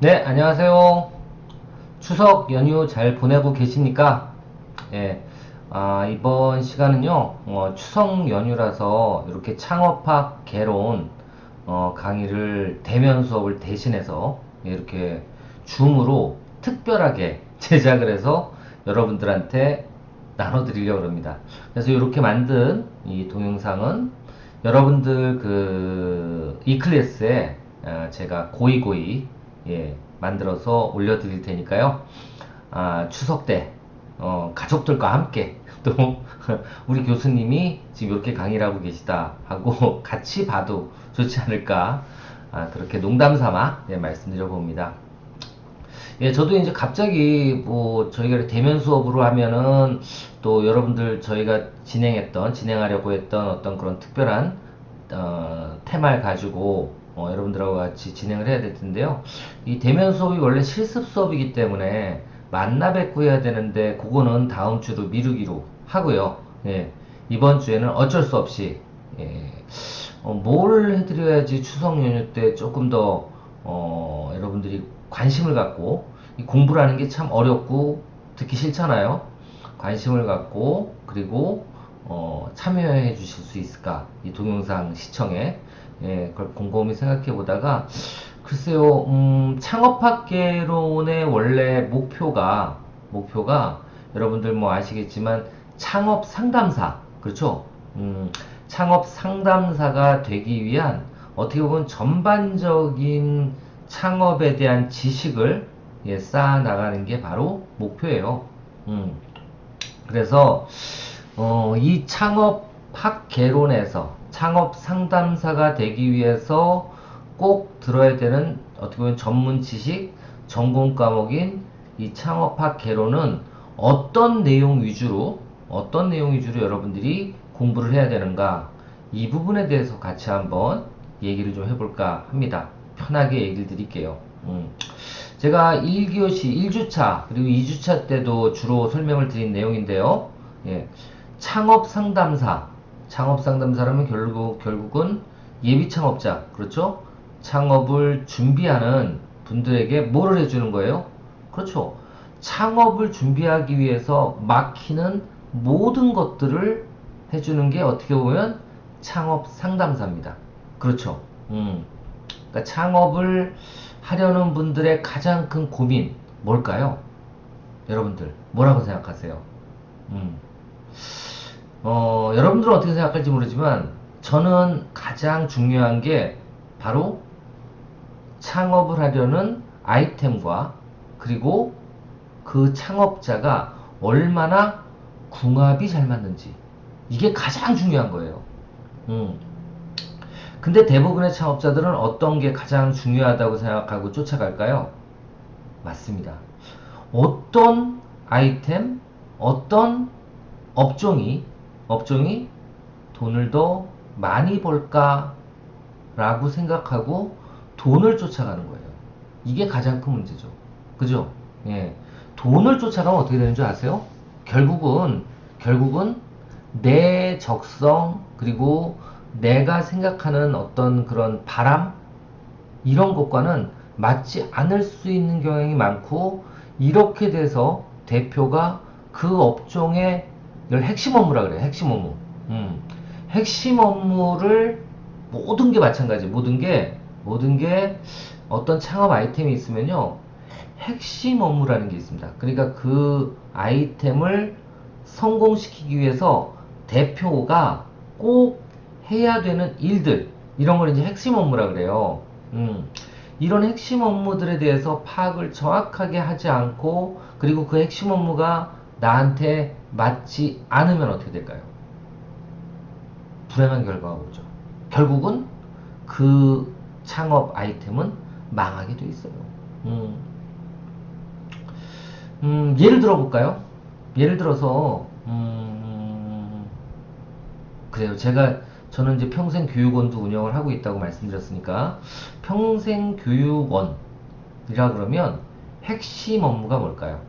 네, 안녕하세요. 추석 연휴 잘 보내고 계십니까? 예, 이번 시간은요, 추석 연휴라서 이렇게 창업학 개론, 강의를 대면 수업을 대신해서 이렇게 줌으로 특별하게 제작을 해서 여러분들한테 나눠드리려고 합니다. 그래서 이렇게 만든 이 동영상은 여러분들 이 클래스에 제가 고이고이 만들어서 올려드릴 테니까요. 추석 때 가족들과 함께 또 우리 교수님이 지금 이렇게 강의를 하고 계시다 하고 같이 봐도 좋지 않을까, 그렇게 농담 삼아 말씀드려 봅니다. 예, 저도 이제 갑자기 뭐 저희가 대면 수업으로 하면은 또 여러분들 저희가 진행하려고 했던 어떤 그런 특별한 테마를 가지고 여러분들하고 같이 진행을 해야 될 텐데요. 이 대면 수업이 원래 실습 수업이기 때문에 만나 뵙고 해야 되는데 그거는 다음 주로 미루기로 하고요. 예, 이번 주에는 어쩔 수 없이 예, 뭘 해드려야지 추석 연휴 때 조금 더 여러분들이 관심을 갖고, 이 공부라는 게 참 어렵고 듣기 싫잖아요. 관심을 갖고 그리고 참여해 주실 수 있을까, 이 동영상 시청에. 그걸 곰곰이 생각해 보다가 글쎄요, 창업학개론의 원래 목표가 여러분들 뭐 아시겠지만 창업 상담사, 그렇죠? 창업 상담사가 되기 위한 어떻게 보면 전반적인 창업에 대한 지식을 쌓아 나가는 게 바로 목표예요. 그래서 이 창업학 개론에서 창업 상담사가 되기 위해서 꼭 들어야 되는 어떻게 보면 전문 지식, 전공 과목인 이 창업학 개론은 어떤 내용 위주로 여러분들이 공부를 해야 되는가, 이 부분에 대해서 같이 한번 얘기를 좀 해볼까 합니다. 편하게 얘기를 드릴게요. 제가 1교시 1주차 그리고 2주차 때도 주로 설명을 드린 내용인데요. 예, 창업 상담사라면 결국은 예비 창업자, 그렇죠? 창업을 준비하는 분들에게 뭐를 해주는 거예요? 그렇죠. 창업을 준비하기 위해서 막히는 모든 것들을 해주는 게 어떻게 보면 창업 상담사입니다. 그렇죠. 그러니까 창업을 하려는 분들의 가장 큰 고민 뭘까요? 여러분들 뭐라고 생각하세요? 음. 여러분들은 어떻게 생각할지 모르지만 저는 가장 중요한 게 바로 창업을 하려는 아이템과 그리고 그 창업자가 얼마나 궁합이 잘 맞는지, 이게 가장 중요한 거예요. 음. 근데 대부분의 창업자들은 어떤 게 가장 중요하다고 생각하고 쫓아갈까요? 맞습니다. 어떤 아이템, 어떤 업종이 돈을 더 많이 벌까라고 생각하고 돈을 쫓아가는 거예요. 이게 가장 큰 문제죠. 그죠? 예. 돈을 쫓아가면 어떻게 되는 줄 아세요? 결국은 내 적성, 그리고 내가 생각하는 어떤 그런 바람, 이런 것과는 맞지 않을 수 있는 경향이 많고, 이렇게 돼서 대표가 그 업종의 핵심 업무라 그래요. 핵심 업무. 핵심 업무를, 모든 게 마찬가지. 모든 게 어떤 창업 아이템이 있으면요, 핵심 업무라는 게 있습니다. 그러니까 그 아이템을 성공시키기 위해서 대표가 꼭 해야 되는 일들, 이런 걸 이제 핵심 업무라 그래요. 이런 핵심 업무들에 대해서 파악을 정확하게 하지 않고, 그리고 그 핵심 업무가 나한테 맞지 않으면 어떻게 될까요? 불행한 결과가 오죠. 결국은 그 창업 아이템은 망하게 돼 있어요. 음, 예를 들어 볼까요? 예를 들어서 그래요. 저는 이제 평생교육원도 운영을 하고 있다고 말씀드렸으니까, 평생교육원이라 그러면 핵심 업무가 뭘까요?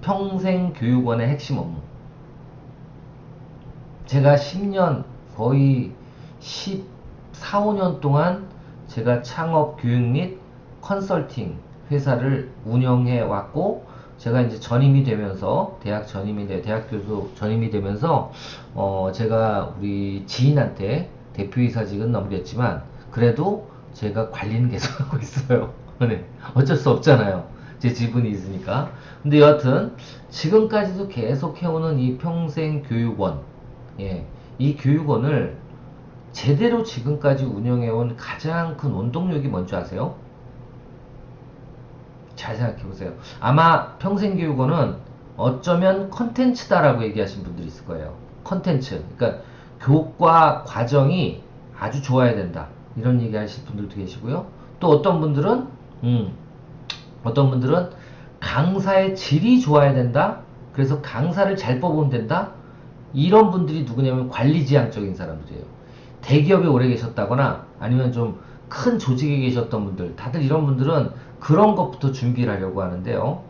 평생교육원의 핵심 업무. 제가 10년, 거의 14, 15년 동안 제가 창업 교육 및 컨설팅 회사를 운영해 왔고, 제가 이제 전임이 되면서, 대학 교수 전임이 되면서, 제가 우리 지인한테 대표이사직은 넘겼지만, 그래도 제가 관리는 계속 하고 있어요. 네. 어쩔 수 없잖아요. 제 지분이 있으니까. 근데 여하튼, 지금까지도 계속 해오는 이 평생교육원, 예, 이 교육원을 제대로 지금까지 운영해온 가장 큰 원동력이 뭔지 아세요? 잘 생각해보세요. 아마 평생교육원은 어쩌면 컨텐츠다라고 얘기하신 분들이 있을 거예요. 컨텐츠. 그러니까 교과 과정이 아주 좋아야 된다. 이런 얘기 하실 분들도 계시고요. 또 어떤 분들은 강사의 질이 좋아야 된다. 그래서 강사를 잘 뽑으면 된다. 이런 분들이 누구냐면 관리지향적인 사람들이에요. 대기업에 오래 계셨다거나 아니면 좀 큰 조직에 계셨던 분들, 다들 이런 분들은 그런 것부터 준비를 하려고 하는데요.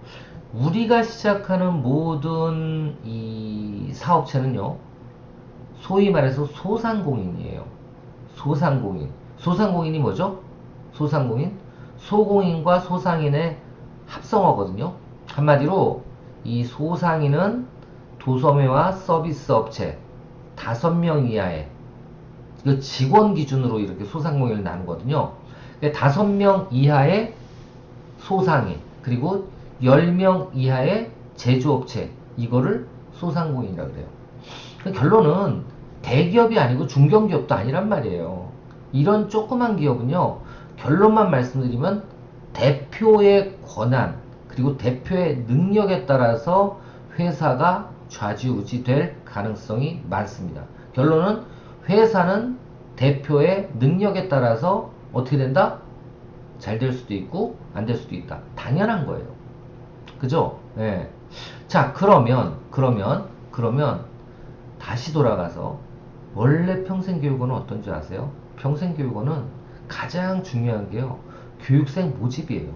우리가 시작하는 모든 이 사업체는요, 소위 말해서 소상공인이에요. 소상공인. 소상공인이 뭐죠? 소상공인? 소공인과 소상인의 합성어거든요. 한마디로 이 소상인은 도소매와 서비스 업체 5명 이하의, 이거 직원 기준으로 이렇게 소상공인을 나누거든요. 5명 이하의 소상인, 그리고 10명 이하의 제조업체, 이거를 소상공인이라고 그래요. 결론은 대기업이 아니고 중견기업도 아니란 말이에요. 이런 조그만 기업은요, 결론만 말씀드리면 대표의 권한, 그리고 대표의 능력에 따라서 회사가 좌지우지 될 가능성이 많습니다. 결론은 회사는 대표의 능력에 따라서 어떻게 된다? 잘 될 수도 있고 안 될 수도 있다. 당연한 거예요. 그죠? 예. 자, 그러면 다시 돌아가서 원래 평생교육원은 어떤 줄 아세요? 평생교육원은 가장 중요한 게요, 교육생 모집이에요.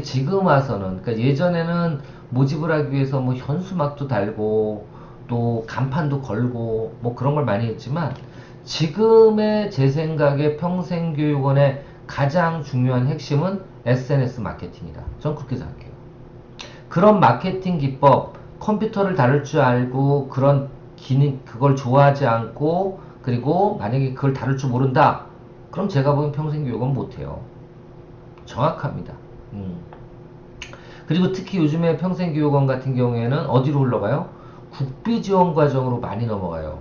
지금 와서는, 그러니까 예전에는 모집을 하기 위해서 뭐 현수막도 달고 또 간판도 걸고 뭐 그런 걸 많이 했지만, 지금의 제 생각에 평생교육원의 가장 중요한 핵심은 SNS 마케팅이다. 전 그렇게 생각해요. 그런 마케팅 기법, 컴퓨터를 다룰 줄 알고 그런 기능, 그걸 좋아하지 않고, 그리고 만약에 그걸 다룰 줄 모른다, 그럼 제가 보기엔 평생교육은 못해요. 정확합니다. 그리고 특히 요즘에 평생교육원 같은 경우에는 어디로 흘러가요? 국비지원 과정으로 많이 넘어가요.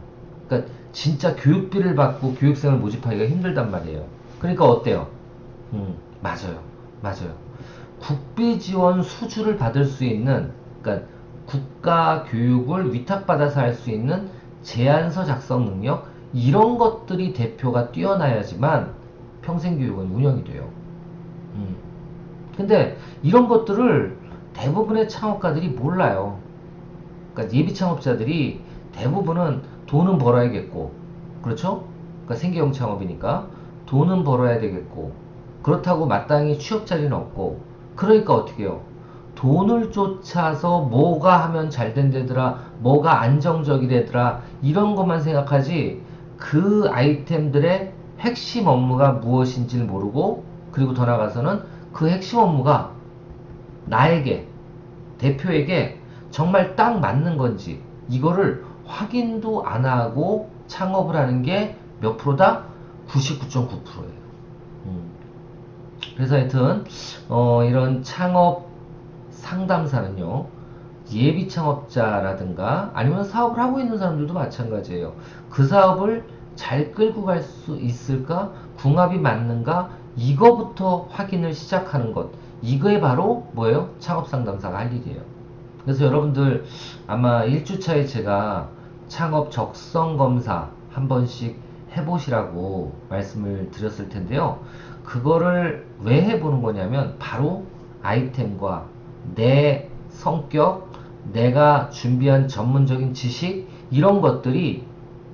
그러니까 진짜 교육비를 받고 교육생을 모집하기가 힘들단 말이에요. 그러니까 어때요? 맞아요. 국비지원 수주를 받을 수 있는, 그러니까 국가 교육을 위탁받아서 할 수 있는 제안서 작성 능력, 이런 것들이 대표가 뛰어나야지만 평생교육은 운영이 돼요. 근데 이런 것들을 대부분의 창업가들이 몰라요. 그러니까 예비 창업자들이 대부분은 돈은 벌어야겠고, 그렇죠? 그러니까 생계형 창업이니까 돈은 벌어야 되겠고, 그렇다고 마땅히 취업 자리는 없고, 그러니까 어떻게 해요? 돈을 쫓아서 뭐가 하면 잘 된다더라, 뭐가 안정적이래더라, 이런 것만 생각하지 그 아이템들의 핵심 업무가 무엇인지를 모르고, 그리고 더 나아가서는 그 핵심 업무가 나에게, 대표에게 정말 딱 맞는 건지 이거를 확인도 안 하고 창업을 하는 게 몇 프로다? 99.9%예요. 그래서 하여튼 이런 창업 상담사는요, 예비 창업자라든가 아니면 사업을 하고 있는 사람들도 마찬가지예요. 그 사업을 잘 끌고 갈 수 있을까? 궁합이 맞는가? 이거부터 확인을 시작하는 것, 이거에 바로 뭐예요? 창업 상담사가 할 일이에요. 그래서 여러분들 아마 1주차에 제가 창업 적성 검사 한 번씩 해보시라고 말씀을 드렸을 텐데요. 그거를 왜 해보는 거냐면 바로 아이템과 내 성격, 내가 준비한 전문적인 지식, 이런 것들이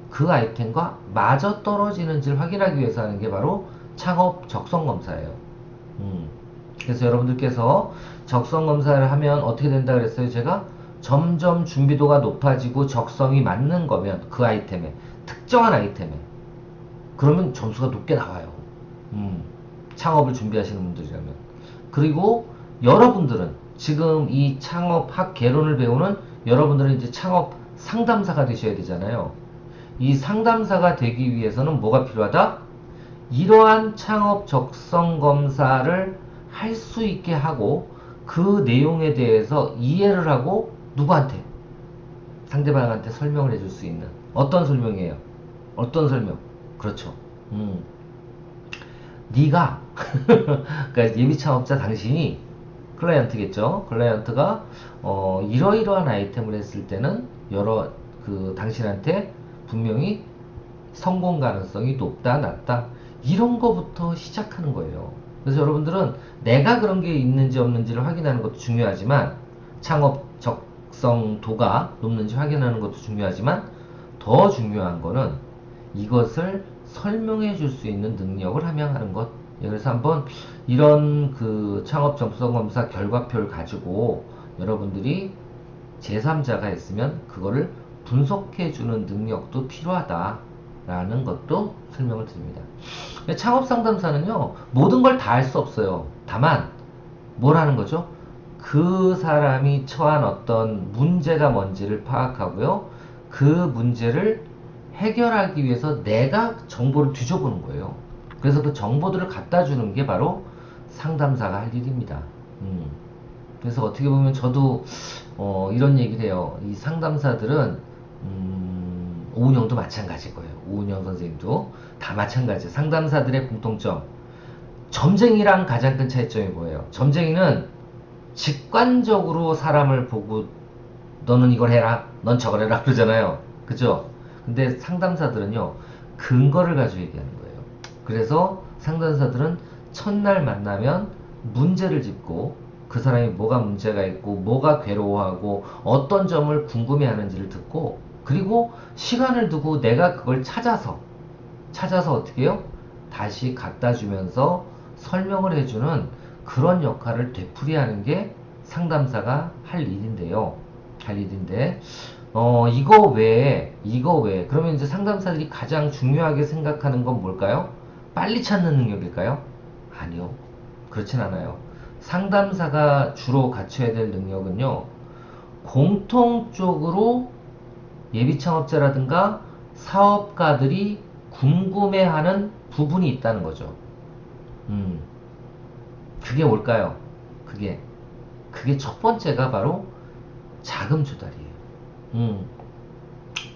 그 아이템과 맞아 떨어지는지를 확인하기 위해서 하는 게 바로 창업 적성 검사예요. 그래서 여러분들께서 적성 검사를 하면 어떻게 된다 그랬어요? 제가 점점 준비도가 높아지고 적성이 맞는 거면 그 아이템에, 특정한 아이템에, 그러면 점수가 높게 나와요. 창업을 준비하시는 분들이라면. 그리고 여러분들은 지금 이 창업학 개론을 배우는 여러분들은 이제 창업 상담사가 되셔야 되잖아요. 이 상담사가 되기 위해서는 뭐가 필요하다? 이러한 창업 적성 검사를 할 수 있게 하고 그 내용에 대해서 이해를 하고 누구한테? 상대방한테 설명을 해줄 수 있는 어떤 설명이에요? 어떤 설명? 그렇죠. 네가 그러니까 예비 창업자 당신이 클라이언트겠죠. 클라이언트가 이러이러한 아이템을 했을 때는 여러 당신한테 분명히 성공 가능성이 높다, 낮다 이런 거부터 시작하는 거예요. 그래서 여러분들은 내가 그런 게 있는지 없는지를 확인하는 것도 중요하지만 창업 적성도가 높는지 확인하는 것도 중요하지만 더 중요한 거는 이것을 설명해 줄 수 있는 능력을 함양하는 것. 그래서 한번 이런 창업 적성 검사 결과표를 가지고 여러분들이 제3자가 있으면 그거를 분석해 주는 능력도 필요하다라는 것도 설명을 드립니다. 창업 상담사는요, 모든 걸 다 할 수 없어요. 다만 뭘 하는 거죠? 그 사람이 처한 어떤 문제가 뭔지를 파악하고요. 그 문제를 해결하기 위해서 내가 정보를 뒤져보는 거예요. 그래서 그 정보들을 갖다 주는 게 바로 상담사가 할 일입니다. 그래서 어떻게 보면 저도 이런 얘기를 해요. 이 상담사들은 오은영도 마찬가지일 거예요. 오은영 선생님도 다 마찬가지예요. 상담사들의 공통점. 점쟁이랑 가장 큰 차이점이 뭐예요? 점쟁이는 직관적으로 사람을 보고 너는 이걸 해라, 넌 저걸 해라 그러잖아요. 그죠? 근데 상담사들은요, 근거를 가지고 얘기하는 거예요. 그래서 상담사들은 첫날 만나면 문제를 짚고 그 사람이 뭐가 문제가 있고 뭐가 괴로워하고 어떤 점을 궁금해하는지를 듣고 그리고 시간을 두고 내가 그걸 찾아서 어떻게 해요? 다시 갖다 주면서 설명을 해주는 그런 역할을 되풀이하는 게 상담사가 할 일인데요. 할 일인데 이거 외에 그러면 이제 상담사들이 가장 중요하게 생각하는 건 뭘까요? 빨리 찾는 능력일까요? 아니요. 그렇진 않아요. 상담사가 주로 갖춰야 될 능력은요, 공통적으로 예비 창업자라든가 사업가들이 궁금해하는 부분이 있다는 거죠. 그게 뭘까요? 그게 첫 번째가 바로 자금 조달이에요.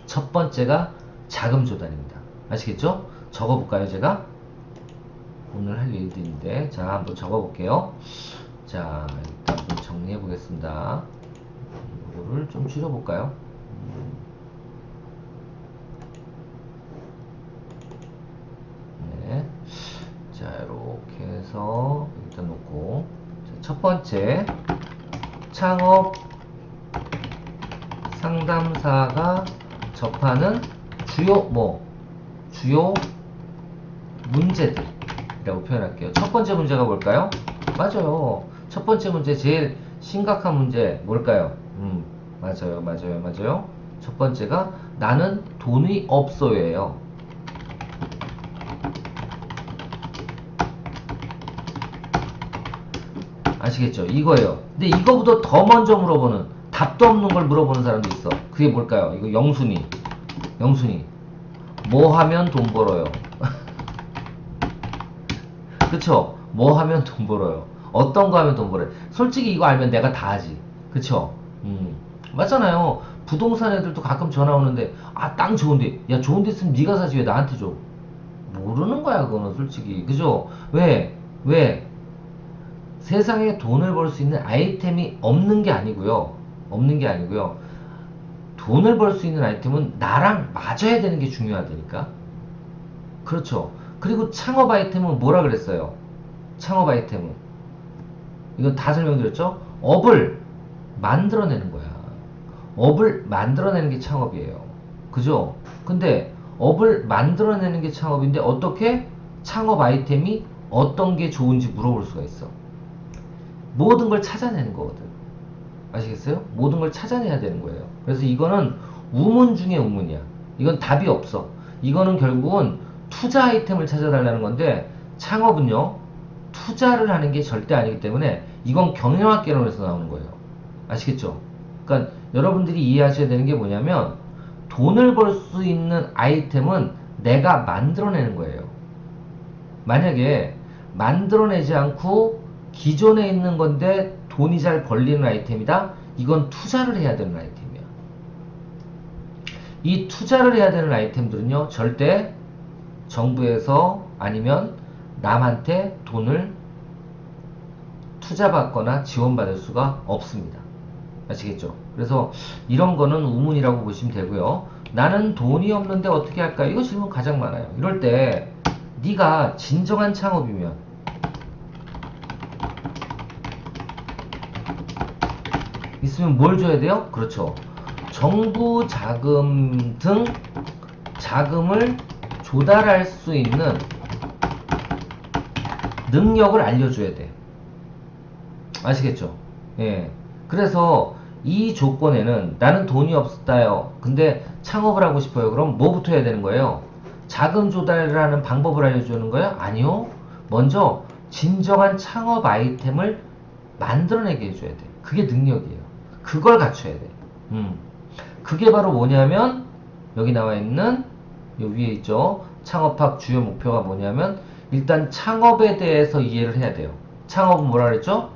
첫 번째가 자금 조달입니다. 아시겠죠? 적어볼까요, 제가? 오늘 할 일들인데, 자, 한번 적어볼게요. 자, 일단 한번 정리해 보겠습니다. 이거를 좀 줄여볼까요? 네. 자, 이렇게 해서 일단 놓고, 자, 첫 번째, 창업 상담사가 접하는 주요 문제들이라고 표현할게요. 첫 번째 문제가 뭘까요? 맞아요. 첫 번째 문제, 제일 심각한 문제 뭘까요? 맞아요. 첫 번째가 나는 돈이 없어요예요. 아시겠죠? 이거예요. 근데 이거보다 더 먼저 물어보는, 답도 없는 걸 물어보는 사람도 있어. 그게 뭘까요? 이거 영순이. 뭐 하면 돈 벌어요? 그쵸? 뭐 하면 돈 벌어요? 어떤 거 하면 돈 벌어요? 솔직히 이거 알면 내가 다 하지. 그쵸? 맞잖아요. 부동산 애들도 가끔 전화 오는데, 땅 좋은데, 야, 좋은데 있으면 네가 사지 왜 나한테 줘? 모르는 거야, 그거는 솔직히. 그죠? 왜? 세상에 돈을 벌 수 있는 아이템이 없는 게 아니고요. 돈을 벌 수 있는 아이템은 나랑 맞아야 되는 게 중요하다니까. 그렇죠. 그리고 창업 아이템은 뭐라 그랬어요? 창업 아이템은 이건 다 설명드렸죠? 업을 만들어내는 거야. 업을 만들어내는 게 창업이에요. 그죠? 근데 업을 만들어내는 게 창업인데 어떻게 창업 아이템이 어떤 게 좋은지 물어볼 수가 있어. 모든 걸 찾아내는 거거든. 아시겠어요? 모든 걸 찾아내야 되는 거예요. 그래서 이거는 우문 중에 우문이야. 이건 답이 없어. 이거는 결국은 투자 아이템을 찾아달라는 건데, 창업은요, 투자를 하는 게 절대 아니기 때문에 이건 경영학 개론에서 나오는 거예요. 아시겠죠? 그러니까 여러분들이 이해하셔야 되는 게 뭐냐면 돈을 벌 수 있는 아이템은 내가 만들어내는 거예요. 만약에 만들어내지 않고 기존에 있는 건데 돈이 잘 벌리는 아이템이다? 이건 투자를 해야 되는 아이템이야. 이 투자를 해야 되는 아이템들은요, 절대 정부에서 아니면 남한테 돈을 투자받거나 지원받을 수가 없습니다. 아시겠죠? 그래서 이런 거는 우문이라고 보시면 되고요. 나는 돈이 없는데 어떻게 할까? 이거 질문 가장 많아요. 이럴 때 네가 진정한 창업이면 있으면 뭘 줘야 돼요? 그렇죠. 정부 자금 등 자금을 조달할 수 있는 능력을 알려줘야 돼. 아시겠죠? 예. 그래서 이 조건에는 나는 돈이 없다요. 근데 창업을 하고 싶어요. 그럼 뭐부터 해야 되는 거예요? 자금 조달을 하는 방법을 알려주는 거예요? 아니요. 먼저 진정한 창업 아이템을 만들어내게 해줘야 돼. 그게 능력이에요. 그걸 갖춰야 돼. 그게 바로 뭐냐면 여기 나와 있는 요 위에 있죠. 창업학 주요 목표가 뭐냐면 일단 창업에 대해서 이해를 해야 돼요. 창업은 뭐라 그랬죠?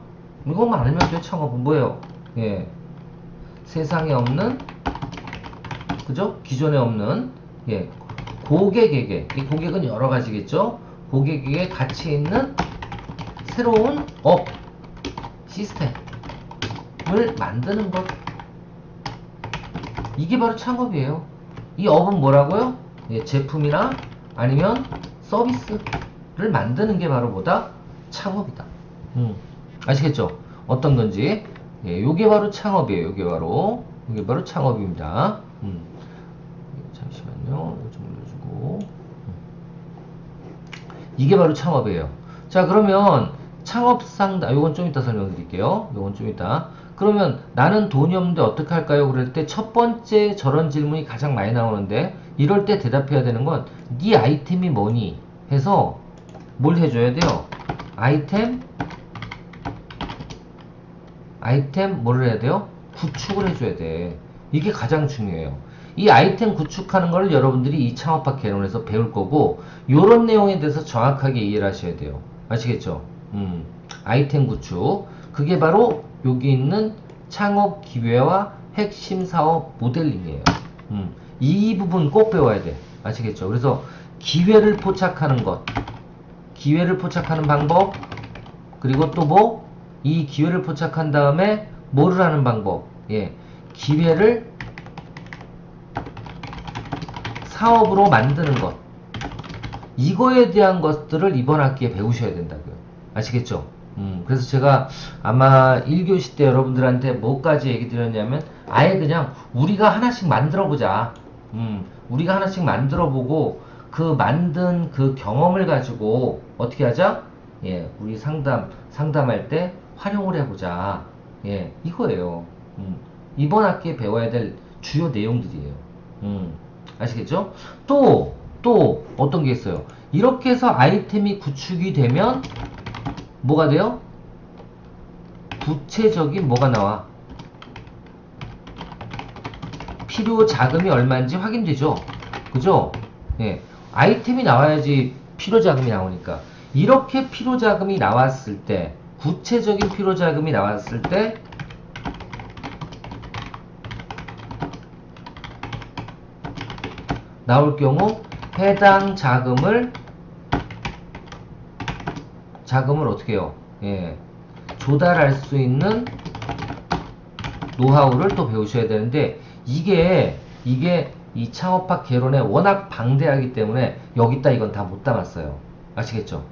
이것만 알면 돼요. 창업은 뭐예요? 예. 세상에 없는, 그죠? 기존에 없는, 예. 고객에게, 이 고객은 여러 가지겠죠? 고객에게 가치 있는 새로운 업, 시스템을 만드는 것. 이게 바로 창업이에요. 이 업은 뭐라고요? 예, 제품이나 아니면 서비스를 만드는 게 바로 뭐다? 창업이다. 아시겠죠? 어떤 건지. 예, 요게 바로 창업이에요. 요게 바로 창업입니다. 잠시만요. 이거 좀 올려주고. 이게 바로 창업이에요. 자, 그러면 창업 상담, 요건 좀 이따 설명드릴게요. 요건 좀 이따. 그러면 나는 돈이 없는데 어떻게 할까요? 그럴 때 첫 번째 저런 질문이 가장 많이 나오는데 이럴 때 대답해야 되는 건 네 아이템이 뭐니? 해서 뭘 해줘야 돼요? 아이템 뭐를 해야 돼요? 구축을 해줘야 돼. 이게 가장 중요해요. 이 아이템 구축하는 걸 여러분들이 이 창업학 개론에서 배울 거고 요런 내용에 대해서 정확하게 이해를 하셔야 돼요. 아시겠죠? 아이템 구축. 그게 바로 여기 있는 창업 기회와 핵심 사업 모델링이에요. 이 부분 꼭 배워야 돼. 아시겠죠? 그래서 기회를 포착하는 것, 기회를 포착하는 방법, 그리고 또 뭐? 이 기회를 포착한 다음에 뭐를 하는 방법? 예, 기회를 사업으로 만드는 것. 이거에 대한 것들을 이번 학기에 배우셔야 된다고요. 아시겠죠? 그래서 제가 아마 1교시 때 여러분들한테 뭐까지 얘기 드렸냐면 아예 그냥 우리가 하나씩 만들어 보자. 우리가 하나씩 만들어 보고 그 만든 그 경험을 가지고 어떻게 하자? 예, 우리 상담할 때 활용을 해보자. 예, 이거예요. 이번 학기에 배워야 될 주요 내용들이에요. 아시겠죠? 또 어떤 게 있어요? 이렇게 해서 아이템이 구축이 되면 뭐가 돼요? 구체적인 뭐가 나와? 필요 자금이 얼마인지 확인되죠? 그죠? 예. 아이템이 나와야지 필요 자금이 나오니까. 이렇게 필요 자금이 나왔을 때, 구체적인 필요 자금이 나왔을 때, 나올 경우 해당 자금을 어떻게 해요? 예. 조달할 수 있는 노하우를 또 배우셔야 되는데 이게 이 창업학 개론에 워낙 방대하기 때문에 여기다 이건 다 못 담았어요. 아시겠죠?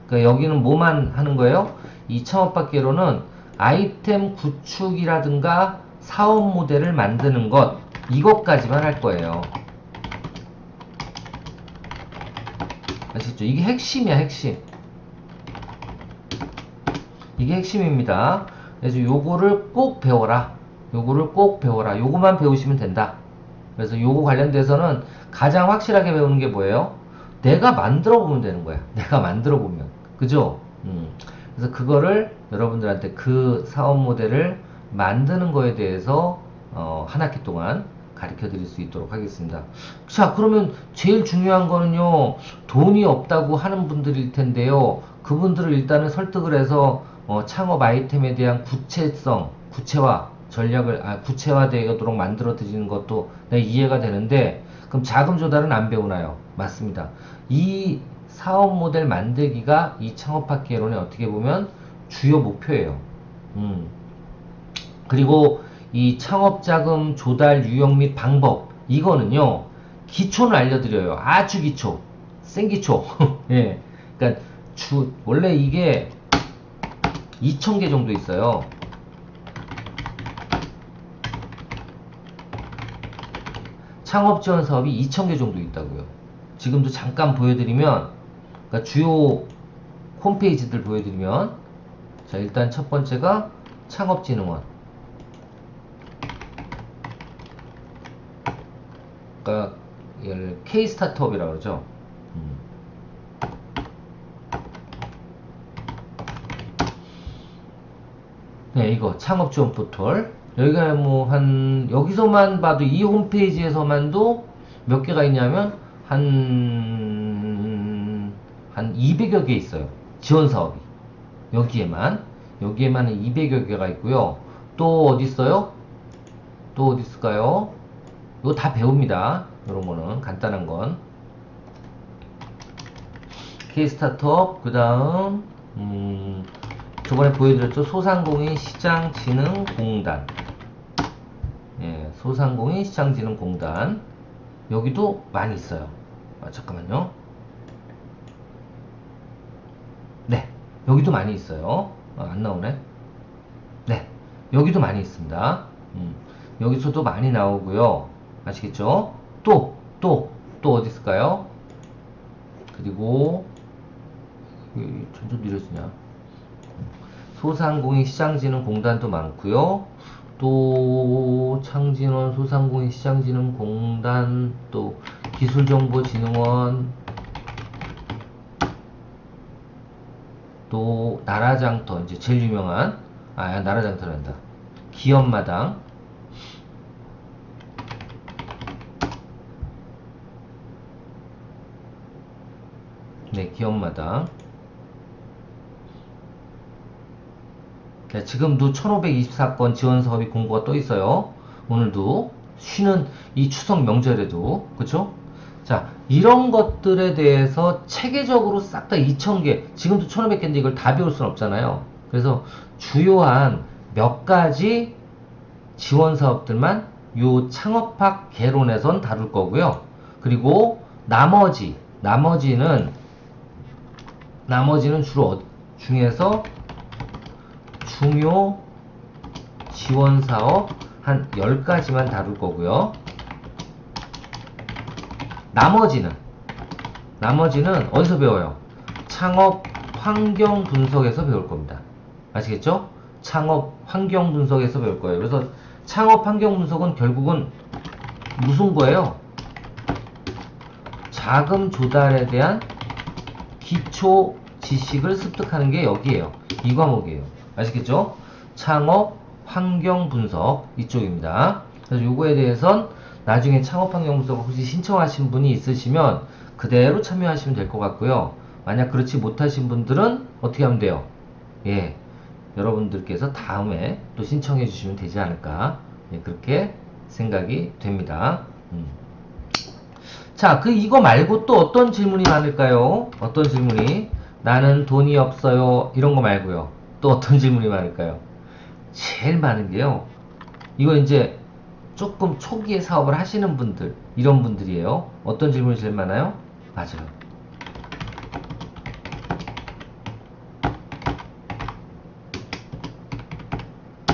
그러니까 여기는 뭐만 하는 거예요? 이 창업학 개론은 아이템 구축이라든가 사업 모델을 만드는 것 이것까지만 할 거예요. 아시죠? 이게 핵심이야, 핵심. 이게 핵심입니다. 그래서 요거를 꼭 배워라. 요거만 배우시면 된다. 그래서 요거 관련돼서는 가장 확실하게 배우는 게 뭐예요? 내가 만들어 보면 되는 거야. 내가 만들어 보면. 그죠? 그래서 그거를 여러분들한테 그 사업 모델을 만드는 거에 대해서 한 학기 동안 가르쳐 드릴 수 있도록 하겠습니다. 자, 그러면 제일 중요한 거는요, 돈이 없다고 하는 분들일 텐데요. 그분들을 일단은 설득을 해서 창업 아이템에 대한 구체성, 구체화 전략을 구체화되도록 만들어 드리는 것도 이해가 되는데, 그럼 자금 조달은 안 배우나요? 맞습니다. 이 사업 모델 만들기가 이 창업학기 개론의 어떻게 보면 주요 목표예요. 그리고 이 창업자금 조달 유형 및 방법, 이거는요 기초는 알려드려요. 아주 기초, 생기초. 예, 그러니까 원래 이게 2,000개 정도 있어요. 창업 지원 사업이 2,000개 정도 있다고요. 지금도 잠깐 보여드리면, 그러니까 주요 홈페이지들 보여드리면, 자, 일단 첫 번째가 창업진흥원. 그러니까 얘를 K 스타트업이라고 그러죠. 네, 이거 창업 지원 포털. 여기가 뭐 여기서만 봐도 이 홈페이지에서만도 몇 개가 있냐면 한 200여 개 있어요. 지원 사업이. 여기에만 200여 개가 있고요. 또 어디 있어요? 또 어디 있을까요? 이거 다 배웁니다. 이런 거는 간단한 건. K 스타트업, 그 다음 저번에 보여드렸죠. 소상공인 시장진흥공단. 예, 소상공인 시장진흥공단. 여기도 많이 있어요. 잠깐만요. 네, 여기도 많이 있어요. 안 나오네. 네, 여기도 많이 있습니다. 여기서도 많이 나오고요. 아시겠죠? 또 어디 있을까요? 그리고 점점 느려지냐? 소상공인 시장진흥공단도 많고요. 또 창진원 소상공인 시장진흥공단, 또 기술정보진흥원, 또 나라장터, 이제 제일 유명한 나라장터란다. 기업마당. 네, 기업마당. 네, 지금도 1524건 지원 사업이 공고가 떠 있어요. 오늘도 쉬는 이 추석 명절에도, 그쵸? 자, 이런 것들에 대해서 체계적으로 싹 다 2,000개, 지금도 1,500개인데 이걸 다 배울 수는 없잖아요. 그래서 주요한 몇 가지 지원 사업들만 요 창업학 개론에선 다룰 거고요. 그리고 나머지는 주로 중에서 중요 지원 사업 한 10가지만 다룰 거고요. 나머지는 어디서 배워요? 창업 환경 분석에서 배울 겁니다. 아시겠죠? 창업 환경 분석에서 배울 거예요. 그래서 창업 환경 분석은 결국은 무슨 거예요? 자금 조달에 대한 기초 지식을 습득하는 게 여기에요. 이 과목이에요. 아시겠죠? 창업 환경 분석 이쪽입니다. 그래서 요거에 대해선 나중에 창업 환경 분석을 혹시 신청하신 분이 있으시면 그대로 참여하시면 될 것 같고요. 만약 그렇지 못하신 분들은 어떻게 하면 돼요? 예, 여러분들께서 다음에 또 신청해 주시면 되지 않을까, 예, 그렇게 생각이 됩니다. 자, 이거 말고 또 어떤 질문이 많을까요? 어떤 질문이? 나는 돈이 없어요. 이런 거 말고요. 또 어떤 질문이 많을까요? 제일 많은 게요. 이거 이제 조금 초기에 사업을 하시는 분들, 이런 분들이에요. 어떤 질문이 제일 많아요? 맞아요.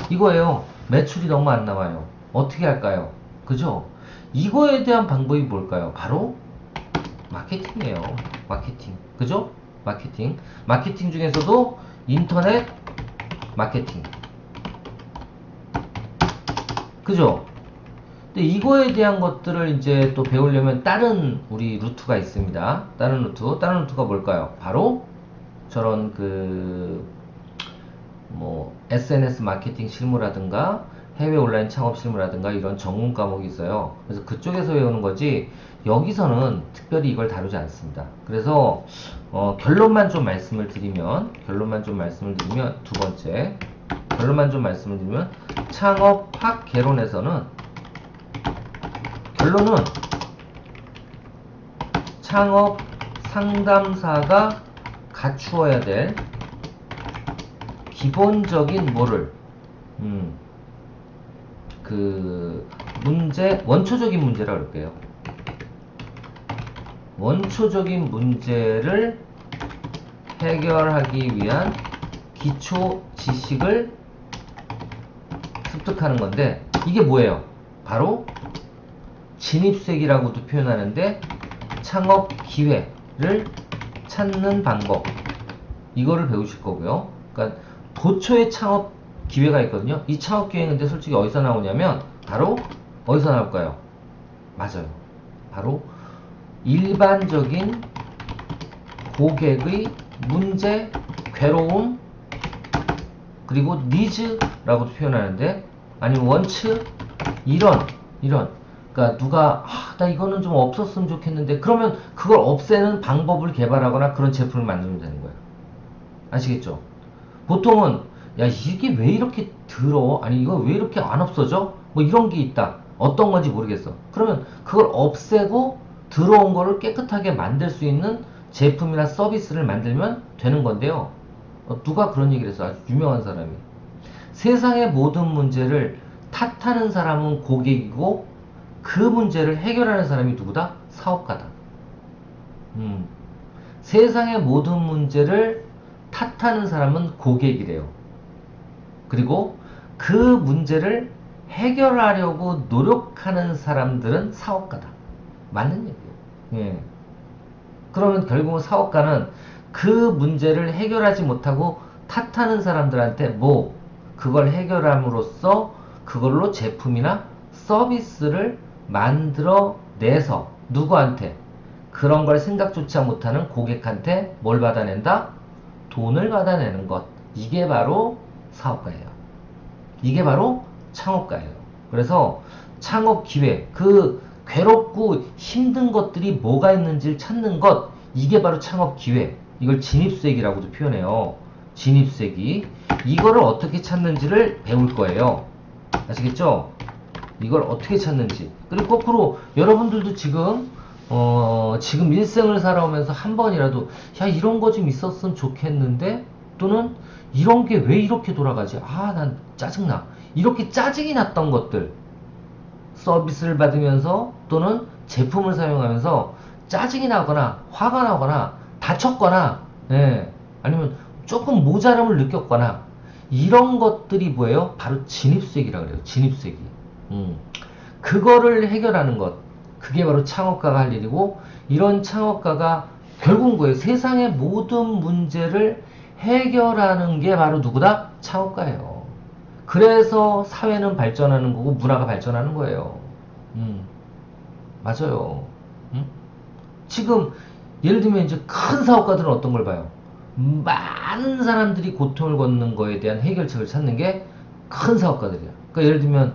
이거예요. 매출이 너무 안 나와요. 어떻게 할까요? 그죠? 이거에 대한 방법이 뭘까요? 바로 마케팅이에요. 마케팅. 그죠? 마케팅 중에서도 인터넷 마케팅. 그죠? 근데 이거에 대한 것들을 이제 또 배우려면 다른 우리 루트가 있습니다. 다른 루트가 뭘까요? 바로 저런 뭐 SNS 마케팅 실무라든가 해외 온라인 창업 실무라든가 이런 전문 과목이 있어요. 그래서 그쪽에서 외우는 거지 여기서는 특별히 이걸 다루지 않습니다. 그래서 결론만 좀 말씀을 드리면 두 번째 결론만 좀 말씀을 드리면 창업학 개론에서는 결론은 창업 상담사가 갖추어야 될 기본적인 뭐를 원초적인 문제라 그럴게요. 원초적인 문제를 해결하기 위한 기초 지식을 습득하는 건데 이게 뭐예요? 바로 진입색이라고도 표현하는데 창업 기회를 찾는 방법 이거를 배우실 거고요. 그러니까 도초의 창업 기회가 있거든요. 이 창업 기회는 근데 솔직히 어디서 나오냐면 바로 어디서 나올까요? 맞아요. 바로 일반적인 고객의 문제, 괴로움, 그리고 니즈라고도 표현하는데 아니면 원츠 이런 그러니까 누가 나 이거는 좀 없었으면 좋겠는데 그러면 그걸 없애는 방법을 개발하거나 그런 제품을 만들면 되는 거예요. 아시겠죠? 보통은 야 이게 왜 이렇게 더러워? 아니 이거 왜 이렇게 안 없어져? 뭐 이런 게 있다. 어떤 건지 모르겠어. 그러면 그걸 없애고 더러운 거를 깨끗하게 만들 수 있는 제품이나 서비스를 만들면 되는 건데요. 누가 그런 얘기를 했어? 아주 유명한 사람이. 세상의 모든 문제를 탓하는 사람은 고객이고 그 문제를 해결하는 사람이 누구다? 사업가다. 세상의 모든 문제를 탓하는 사람은 고객이래요. 그리고 그 문제를 해결하려고 노력하는 사람들은 사업가다. 맞는 얘기예요. 예. 그러면 결국은 사업가는 그 문제를 해결하지 못하고 탓하는 사람들한테 그걸 해결함으로써 그걸로 제품이나 서비스를 만들어내서 누구한테 그런 걸 생각조차 못하는 고객한테 뭘 받아낸다? 돈을 받아내는 것. 이게 바로 사업가예요. 이게 바로 창업가예요. 그래서 창업 기회, 괴롭고 힘든 것들이 뭐가 있는지를 찾는 것, 이게 바로 창업 기회. 이걸 진입수액이라고도 표현해요. 진입수액이. 이거를 어떻게 찾는지를 배울 거예요. 아시겠죠? 이걸 어떻게 찾는지. 그리고 거꾸로 여러분들도 지금 일생을 살아오면서 한 번이라도 야 이런 거 좀 있었으면 좋겠는데 또는 이런 게 왜 이렇게 돌아가지? 난 짜증나. 이렇게 짜증이 났던 것들 서비스를 받으면서 또는 제품을 사용하면서 짜증이 나거나 화가 나거나 다쳤거나 아니면 조금 모자람을 느꼈거나 이런 것들이 뭐예요? 바로 진입수액이라고 그래요. 진입수액이. 그거를 해결하는 것. 그게 바로 창업가가 할 일이고 이런 창업가가 결국은 뭐예요? 세상의 모든 문제를 해결하는 게 바로 누구다? 창업가예요. 그래서 사회는 발전하는 거고 문화가 발전하는 거예요. 맞아요. 지금 예를 들면 이제 큰 사업가들은 어떤 걸 봐요? 많은 사람들이 고통을 겪는 거에 대한 해결책을 찾는 게 큰 사업가들이야. 그러니까 예를 들면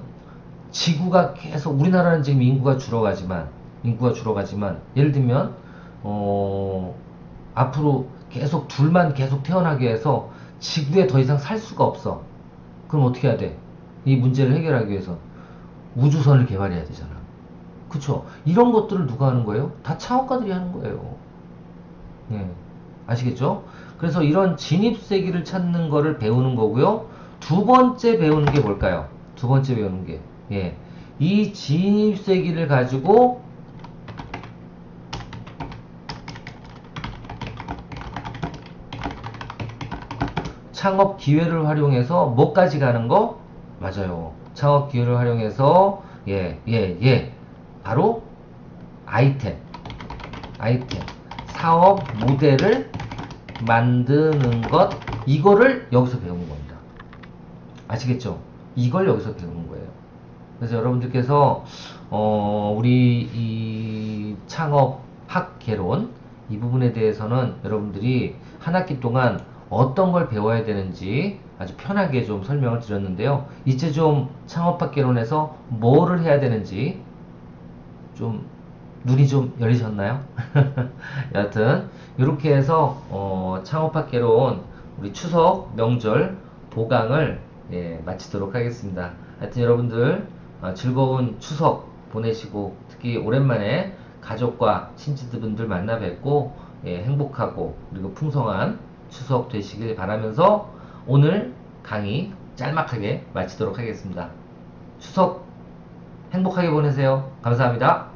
지구가 계속 우리나라는 지금 인구가 줄어가지만 예를 들면 앞으로 계속 둘만 계속 태어나게 해서 지구에 더 이상 살 수가 없어. 그럼 어떻게 해야 돼? 이 문제를 해결하기 위해서 우주선을 개발해야 되잖아. 그쵸? 이런 것들을 누가 하는 거예요? 다 창업가들이 하는 거예요. 예. 아시겠죠? 그래서 이런 진입세기를 찾는 거를 배우는 거고요. 두 번째 배우는 게 뭘까요? 두 번째 배우는 게 이 진입세기를 가지고 창업 기회를 활용해서 뭐까지 가는 거? 맞아요. 창업 기회를 활용해서 바로 아이템 사업 모델을 만드는 것 이거를 여기서 배우는 겁니다. 아시겠죠? 이걸 여기서 배우는 거예요. 그래서 여러분들께서 우리 이 창업학 개론 이 부분에 대해서는 여러분들이 한 학기 동안 어떤 걸 배워야 되는지 아주 편하게 좀 설명을 드렸는데요. 이제 좀 창업학개론에서 뭐를 해야 되는지 좀 눈이 좀 열리셨나요? 여하튼 이렇게 해서 창업학개론 우리 추석 명절 보강을 마치도록 하겠습니다. 하여튼 여러분들 즐거운 추석 보내시고 특히 오랜만에 가족과 친지분들 만나 뵙고 행복하고 그리고 풍성한 추석 되시길 바라면서 오늘 강의 짤막하게 마치도록 하겠습니다. 추석 행복하게 보내세요. 감사합니다.